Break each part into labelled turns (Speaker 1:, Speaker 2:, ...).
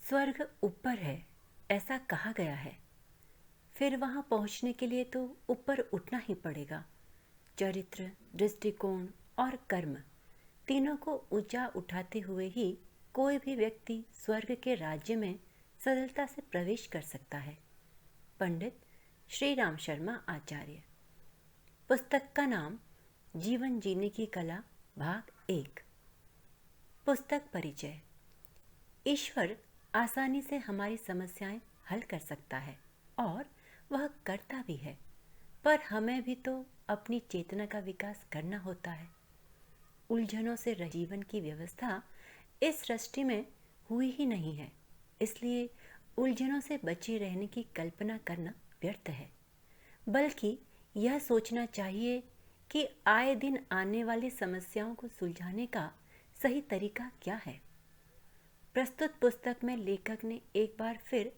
Speaker 1: स्वर्ग ऊपर है, ऐसा कहा गया है। फिर वहां पहुंचने के लिए तो ऊपर उठना ही पड़ेगा। चरित्र, दृष्टिकोण और कर्म तीनों को ऊंचा उठाते हुए ही कोई भी व्यक्ति स्वर्ग के राज्य में सरलता से प्रवेश कर सकता है। पंडित श्री राम शर्मा आचार्य। पुस्तक का नाम जीवन जीने की कला, भाग 1। पुस्तक परिचय। ईश्वर आसानी से हमारी समस्याएं हल कर सकता है और वह करता भी है, पर हमें भी तो अपनी चेतना का विकास करना होता है। उलझनों से रहित जीवन की व्यवस्था इस सृष्टि में हुई ही नहीं है, इसलिए उलझनों से बचे रहने की कल्पना करना व्यर्थ है। बल्कि यह सोचना चाहिए कि आए दिन आने वाली समस्याओं को सुलझाने का सही तरीका क्या है। प्रस्तुत पुस्तक में लेखक ने एक बार फिर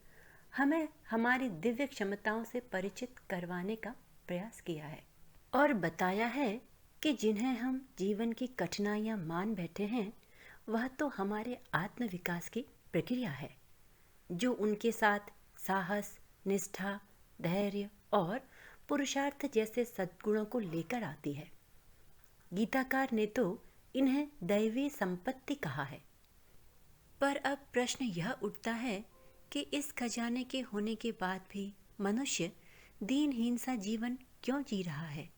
Speaker 1: हमें हमारी दिव्य क्षमताओं से परिचित करवाने का प्रयास किया है और बताया है कि जिन्हें हम जीवन की कठिनाइयां मान बैठे हैं, वह तो हमारे आत्म विकास की प्रक्रिया है, जो उनके साथ साहस, निष्ठा, धैर्य और पुरुषार्थ जैसे सद्गुणों को लेकर आती है। गीताकार ने तो इन्हें दैवी संपत्ति कहा है। पर अब प्रश्न यह उठता है कि इस खजाने के होने के बाद भी मनुष्य दीनहीन सा जीवन क्यों जी रहा है।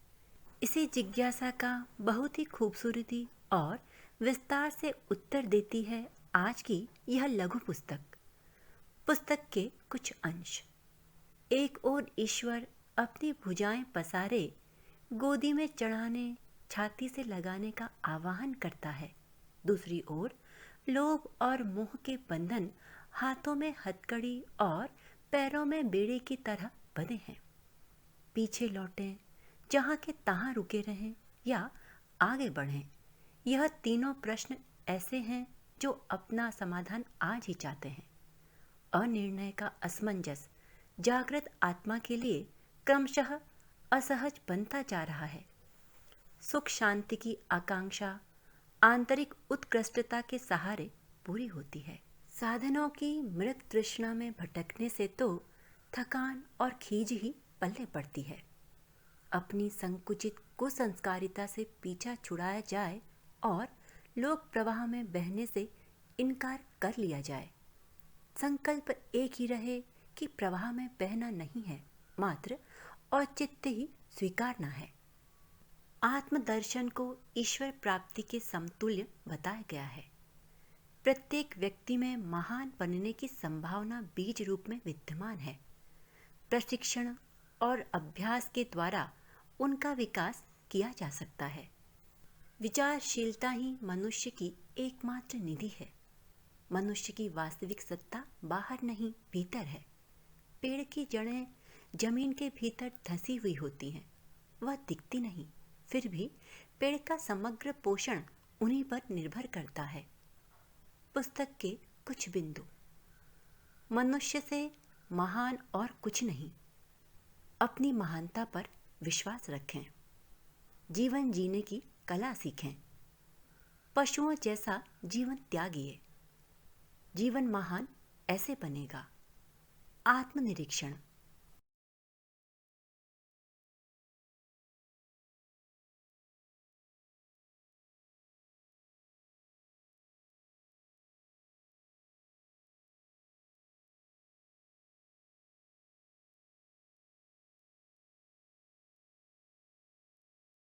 Speaker 1: इसी जिज्ञासा का बहुत ही खूबसूरती और विस्तार से उत्तर देती है आज की यह लघु पुस्तक। पुस्तक के कुछ अंश। एक ओर ईश्वर अपनी भुजाएं पसारे गोदी में चढ़ाने, छाती से लगाने का आह्वान करता है। दूसरी ओर लोभ और मोह के बंधन हाथों में हथकड़ी और पैरों में बेड़े की तरह बंधे हैं। पीछे लौटें, जहाँ के तहाँ रुके रहें या आगे बढ़ें, यह तीनों प्रश्न ऐसे हैं जो अपना समाधान आज ही चाहते हैं। अनिर्णय का असमंजस जागृत आत्मा के लिए क्रमशः असहज बनता जा रहा है। सुख शांति की आकांक्षा आंतरिक उत्कृष्टता के सहारे पूरी होती है। साधनों की मृत तृष्णा में भटकने से तो थकान और खीज ही पल्ले पड़ती है। अपनी संकुचित कुसंस्कारिता से पीछा छुड़ाया जाए और लोक प्रवाह में बहने से इनकार कर लिया जाए। संकल्प एक ही रहे कि प्रवाह में बहना नहीं है, मात्र औचित्य ही स्वीकारना है। आत्मदर्शन को ईश्वर प्राप्ति के समतुल्य बताया गया है। प्रत्येक व्यक्ति में महान बनने की संभावना बीज रूप में विद्यमान है। प्रशिक्षण और अभ्यास के द्वारा उनका विकास किया जा सकता है। विचारशीलता ही मनुष्य की एकमात्र निधि है। मनुष्य की वास्तविक सत्ता बाहर नहीं, भीतर है। पेड़ की जड़ें जमीन के भीतर धंसी हुई होती हैं, वह दिखती नहीं, फिर भी पेड़ का समग्र पोषण उन्हीं पर निर्भर करता है। पुस्तक के कुछ बिंदु। मनुष्य से महान और कुछ नहीं। अपनी महानता पर विश्वास रखें। जीवन जीने की कला सीखें। पशुओं जैसा जीवन त्यागिए। जीवन महान ऐसे बनेगा। आत्मनिरीक्षण।